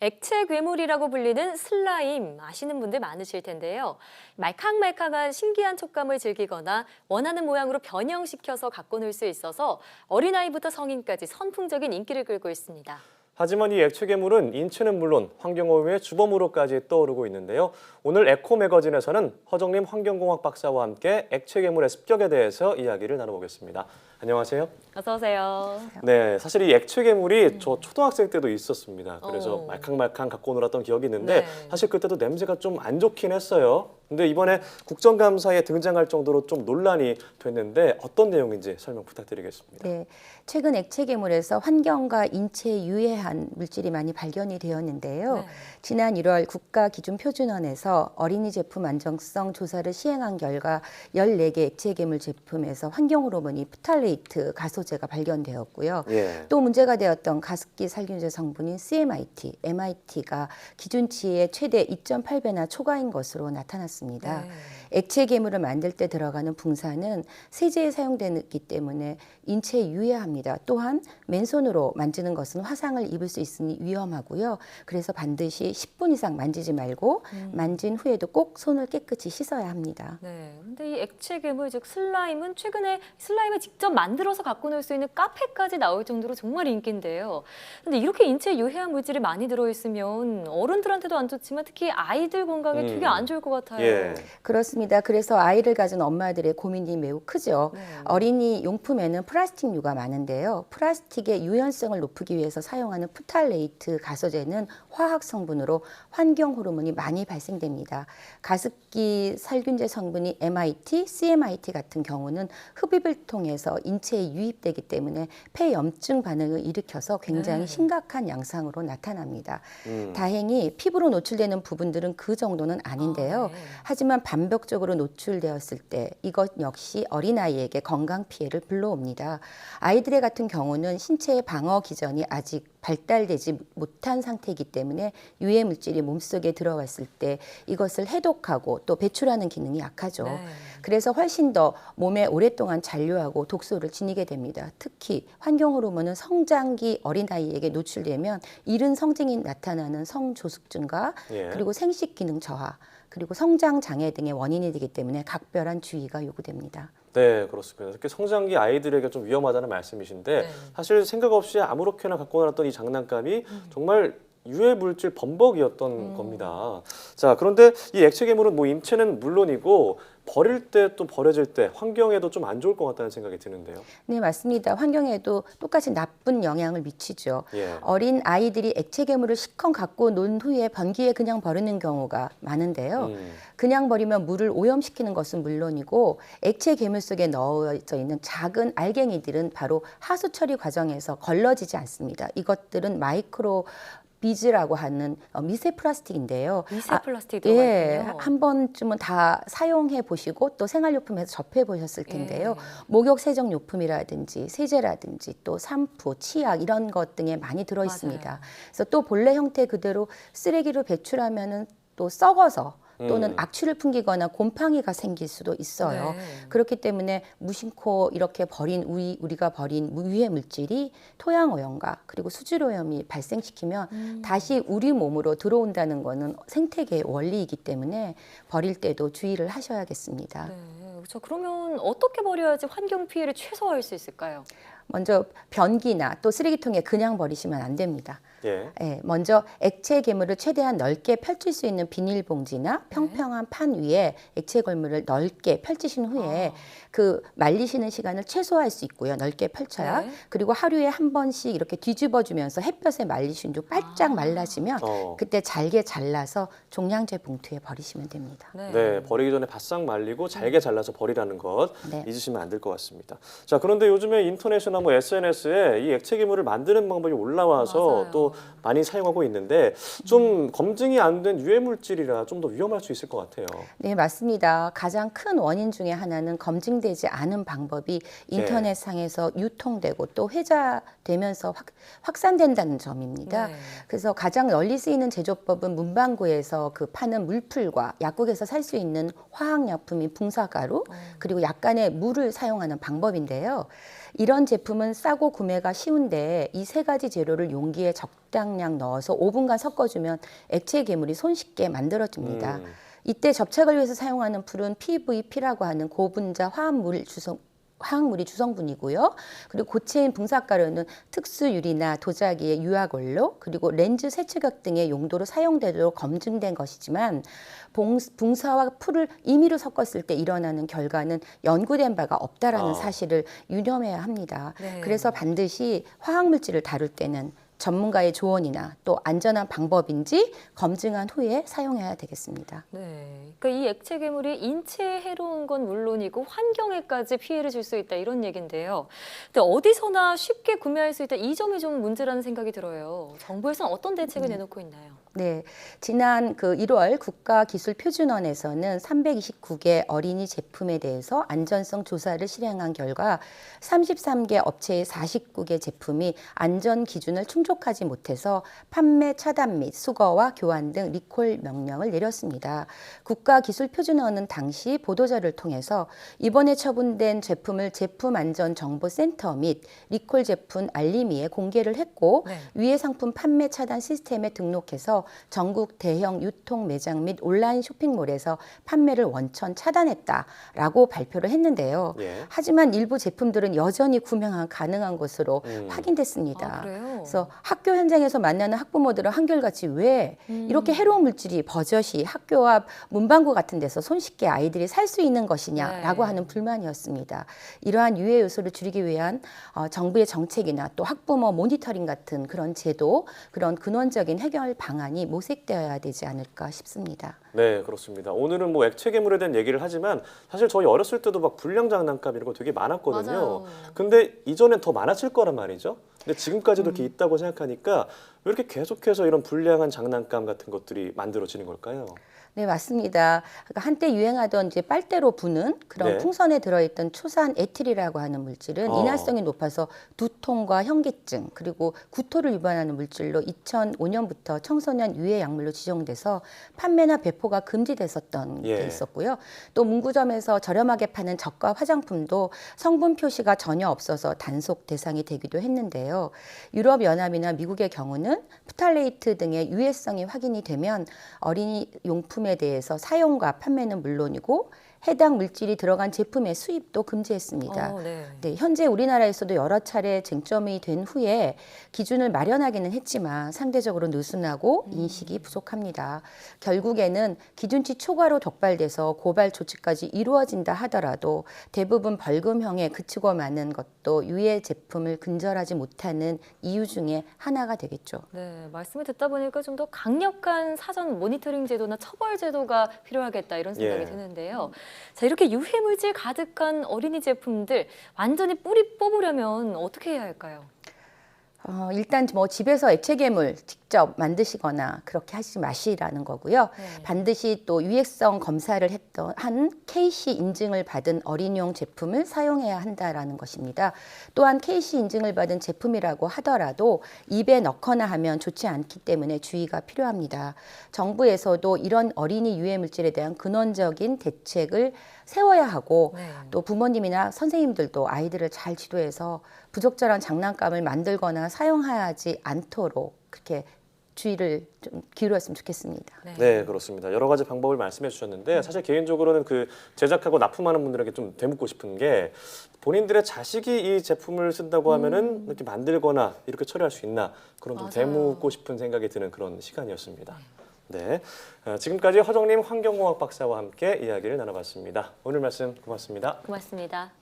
액체 괴물이라고 불리는 슬라임 아시는 분들 많으실 텐데요. 말캉말캉한 신기한 촉감을 즐기거나 원하는 모양으로 변형시켜서 갖고 놀 수 있어서 어린아이부터 성인까지 선풍적인 인기를 끌고 있습니다. 하지만 이 액체 괴물은 인체는 물론 환경오염의 주범으로까지 떠오르고 있는데요. 오늘 에코 매거진에서는 허정림 환경공학 박사와 함께 액체 괴물의 습격에 대해서 이야기를 나눠보겠습니다. 안녕하세요. 어서 오세요. 네, 사실 이 액체 괴물이 저 초등학생 때도 있었습니다. 그래서 어. 말캉말캉 갖고 놀았던 기억이 있는데 네. 사실 그때도 냄새가 좀 안 좋긴 했어요. 근데 이번에 국정감사에 등장할 정도로 좀 논란이 됐는데 어떤 내용인지 설명 부탁드리겠습니다. 네, 최근 액체 괴물에서 환경과 인체에 유해한 물질이 많이 발견이 되었는데요. 네. 지난 1월 국가기준표준원에서 어린이 제품 안정성 조사를 시행한 결과 14개 액체 괴물 제품에서 환경 호르몬이 프탈레이트 가소제가 발견되었고요. 예. 또 문제가 되었던 가습기 살균제 성분인 CMIT, MIT가 기준치의 최대 2.8배나 초과인 것으로 나타났습니다. 네. 액체 괴물을 만들 때 들어가는 붕산은 세제에 사용되기 때문에 인체에 유해합니다. 또한 맨손으로 만지는 것은 화상을 입을 수 있으니 위험하고요. 그래서 반드시 10분 이상 만지지 말고 만진 후에도 꼭 손을 깨끗이 씻어야 합니다. 네. 근데 이 액체 괴물 즉 슬라임은 최근에 슬라임을 직접 만들어서 갖고 놀 수 있는 카페까지 나올 정도로 정말 인기인데요. 근데 이렇게 인체에 유해한 물질이 많이 들어있으면 어른들한테도 안 좋지만 특히 아이들 건강에 되게 안 좋을 것 같아요. 예. 그렇습니다. 그래서 아이를 가진 엄마들의 고민이 매우 크죠. 네. 어린이 용품에는 플라스틱류가 많은데요. 플라스틱의 유연성을 높이기 위해서 사용하는 프탈레이트 가소제는 화학 성분으로 환경 호르몬이 많이 발생됩니다. 가습기 살균제 성분이 MIT, CMIT 같은 경우는 흡입을 통해서 인체에 유입되기 때문에 폐염증 반응을 일으켜서 굉장히 네. 심각한 양상으로 나타납니다. 음. 다행히 피부로 노출되는 부분들은 그 정도는 아닌데요. 아, 네. 하지만 반복적으로 노출되었을 때 이것 역시 어린아이에게 건강 피해를 불러옵니다. 아이들의 같은 경우는 신체의 방어 기전이 아직 발달되지 못한 상태이기 때문에 유해 물질이 몸속에 들어갔을 때 이것을 해독하고 또 배출하는 기능이 약하죠. 네. 그래서 훨씬 더 몸에 오랫동안 잔류하고 독소를 지니게 됩니다. 특히 환경 호르몬은 성장기 어린아이에게 노출되면 이른 성징이 나타나는 성조숙증과 예. 그리고 생식 기능 저하 그리고 성장 장애 등의 원인이 되기 때문에 각별한 주의가 요구됩니다. 네, 그렇습니다. 특히 성장기 아이들에게 좀 위험하다는 말씀이신데 네. 사실 생각 없이 아무렇게나 갖고 놀았던 이 장난감이 정말 유해 물질 범벅이었던 겁니다. 자, 그런데 이 액체 괴물은 뭐 인체는 물론이고 버릴 때 또 버려질 때 환경에도 좀 안 좋을 것 같다는 생각이 드는데요. 네, 맞습니다. 환경에도 똑같이 나쁜 영향을 미치죠. 예. 어린 아이들이 액체 괴물을 시컨 갖고 논 후에 변기에 그냥 버리는 경우가 많은데요. 그냥 버리면 물을 오염시키는 것은 물론이고 액체 괴물 속에 넣어져 있는 작은 알갱이들은 바로 하수 처리 과정에서 걸러지지 않습니다. 이것들은 마이크로 비즈라고 하는 미세 플라스틱인데요. 미세 플라스틱이 들어가 예, 있군요. 한 번쯤은 다 사용해 보시고 또 생활용품에서 접해 보셨을 텐데요. 예. 목욕 세정 용품이라든지 세제라든지 또 샴푸, 치약 이런 것 등에 많이 들어 있습니다. 맞아요. 그래서 또 본래 형태 그대로 쓰레기로 배출하면은 또 썩어서 또는 악취를 풍기거나 곰팡이가 생길 수도 있어요. 네. 그렇기 때문에 무심코 이렇게 우리가 버린 유해 물질이 토양 오염과 그리고 수질 오염이 발생시키면 다시 우리 몸으로 들어온다는 것은 생태계의 원리이기 때문에 버릴 때도 주의를 하셔야겠습니다. 네. 그렇죠. 그러면 어떻게 버려야지 환경 피해를 최소화할 수 있을까요? 먼저 변기나 또 쓰레기통에 그냥 버리시면 안 됩니다. 예. 예, 먼저 액체 괴물을 최대한 넓게 펼칠 수 있는 비닐봉지나 평평한 판 위에 액체 괴물을 넓게 펼치신 후에 그 말리시는 시간을 최소화할 수 있고요. 넓게 펼쳐야. 네. 그리고 하루에 한 번씩 이렇게 뒤집어주면서 햇볕에 말리신 후 바짝 말라지면 그때 잘게 잘라서 종량제 봉투에 버리시면 됩니다. 네, 버리기 전에 바싹 말리고 잘게 잘라서 버리라는 것 네. 잊으시면 안 될 것 같습니다. 자, 그런데 요즘에 인터넷이나 뭐 SNS에 이 액체 괴물을 만드는 방법이 올라와서 맞아요. 또 많이 사용하고 있는데 좀 검증이 안 된 유해 물질이라 좀 더 위험할 수 있을 것 같아요. 네, 맞습니다. 가장 큰 원인 중에 하나는 검증되지 않은 방법이 인터넷상에서 유통되고 또 회자되면서 확산된다는 점입니다. 네. 그래서 가장 널리 쓰이는 제조법은 문방구에서 그 파는 물풀과 약국에서 살 수 있는 화학약품인 붕사가루 그리고 약간의 물을 사용하는 방법인데요. 이런 제품은 싸고 구매가 쉬운데 이 세 가지 재료를 용기에 적당량 넣어서 5분간 섞어주면 액체 괴물이 손쉽게 만들어집니다. 이때 접착을 위해서 사용하는 풀은 PVP라고 하는 고분자 화학물이 주성분이고요. 그리고 고체인 붕사가루는 특수유리나 도자기의 유화걸로 그리고 렌즈 세척약 등의 용도로 사용되도록 검증된 것이지만 붕사와 풀을 임의로 섞었을 때 일어나는 결과는 연구된 바가 없다라는 사실을 유념해야 합니다. 네. 그래서 반드시 화학물질을 다룰 때는 전문가의 조언이나 또 안전한 방법인지 검증한 후에 사용해야 되겠습니다. 네, 그러니까 이 액체 괴물이 인체에 해로운 건 물론이고 환경에까지 피해를 줄 수 있다 이런 얘기인데요. 근데 어디서나 쉽게 구매할 수 있다 이 점이 좀 문제라는 생각이 들어요. 정부에서는 어떤 대책을 내놓고 있나요? 네, 지난 1월 국가기술표준원에서는 329개 어린이 제품에 대해서 안전성 조사를 실행한 결과 33개 업체의 49개 제품이 안전 기준을 충족하지 못해서 판매 차단 및 수거와 교환 등 리콜 명령을 내렸습니다. 국가기술표준원은 당시 보도자를 통해서 이번에 처분된 제품을 제품안전정보센터 및 리콜 제품 알림위에 공개를 했고 네. 위해 상품 판매 차단 시스템에 등록해서 전국 대형 유통 매장 및 온라인 쇼핑몰에서 판매를 원천 차단했다라고 발표를 했는데요. 예. 하지만 일부 제품들은 여전히 구매가 가능한 것으로 확인됐습니다. 아, 그래요? 그래서 학교 현장에서 만나는 학부모들은 한결같이 왜 이렇게 해로운 물질이 버젓이 학교 앞 문방구 같은 데서 손쉽게 아이들이 살 수 있는 것이냐라고 네. 하는 불만이었습니다. 이러한 유해 요소를 줄이기 위한 정부의 정책이나 또 학부모 모니터링 같은 그런 제도, 그런 근원적인 해결 방안이 모색되어야 되지 않을까 싶습니다. 네, 그렇습니다. 오늘은 뭐 액체 괴물에 대한 얘기를 하지만 사실 저희 어렸을 때도 막 불량 장난감 이런 거 되게 많았거든요. 맞아요. 근데 이전엔 더 많았을 거란 말이죠. 근데 지금까지도 이렇게 있다고 생각하니까 왜 이렇게 계속해서 이런 불량한 장난감 같은 것들이 만들어지는 걸까요? 네, 맞습니다. 그러니까 한때 유행하던 이제 빨대로 부는 그런 네. 풍선에 들어있던 초산 에틸이라고 하는 물질은 인화성이 높아서 두통과 현기증 그리고 구토를 유발하는 물질로 2005년부터 청소년 유해 약물로 지정돼서 판매나 배포가 금지됐었던 예. 게 있었고요. 또 문구점에서 저렴하게 파는 저가 화장품도 성분 표시가 전혀 없어서 단속 대상이 되기도 했는데요. 유럽 연합이나 미국의 경우는 프탈레이트 등의 유해성이 확인이 되면 어린이 용품에 대해서 사용과 판매는 물론이고 해당 물질이 들어간 제품의 수입도 금지했습니다. 네. 네, 현재 우리나라에서도 여러 차례 쟁점이 된 후에 기준을 마련하기는 했지만 상대적으로 느슨하고 인식이 부족합니다. 결국에는 기준치 초과로 적발돼서 고발 조치까지 이루어진다 하더라도 대부분 벌금형에 그치고 마는 것도 유해 제품을 근절하지 못하는 이유 중에 하나가 되겠죠. 네, 말씀을 듣다 보니까 좀 더 강력한 사전 모니터링 제도나 처벌 제도가 필요하겠다 이런 생각이 예. 드는데요. 자, 이렇게 유해물질 가득한 어린이 제품들 완전히 뿌리 뽑으려면 어떻게 해야 할까요? 일단 뭐 집에서 액체 괴물 직접 만드시거나 그렇게 하지 마시라는 거고요. 네. 반드시 또 유해성 검사를 한 KC 인증을 받은 어린이용 제품을 사용해야 한다라는 것입니다. 또한 KC 인증을 받은 제품이라고 하더라도 입에 넣거나 하면 좋지 않기 때문에 주의가 필요합니다. 정부에서도 이런 어린이 유해 물질에 대한 근원적인 대책을 세워야 하고 네. 또 부모님이나 선생님들도 아이들을 잘 지도해서 부적절한 장난감을 만들거나 사용하지 않도록 그렇게 주의를 좀 기울였으면 좋겠습니다. 네, 그렇습니다. 여러 가지 방법을 말씀해 주셨는데 사실 개인적으로는 그 제작하고 납품하는 분들에게 좀 되묻고 싶은 게 본인들의 자식이 이 제품을 쓴다고 하면은 이렇게 만들거나 이렇게 처리할 수 있나 그런 좀 맞아요. 되묻고 싶은 생각이 드는 그런 시간이었습니다. 네, 지금까지 허정림 환경공학 박사와 함께 이야기를 나눠봤습니다. 오늘 말씀 고맙습니다. 고맙습니다.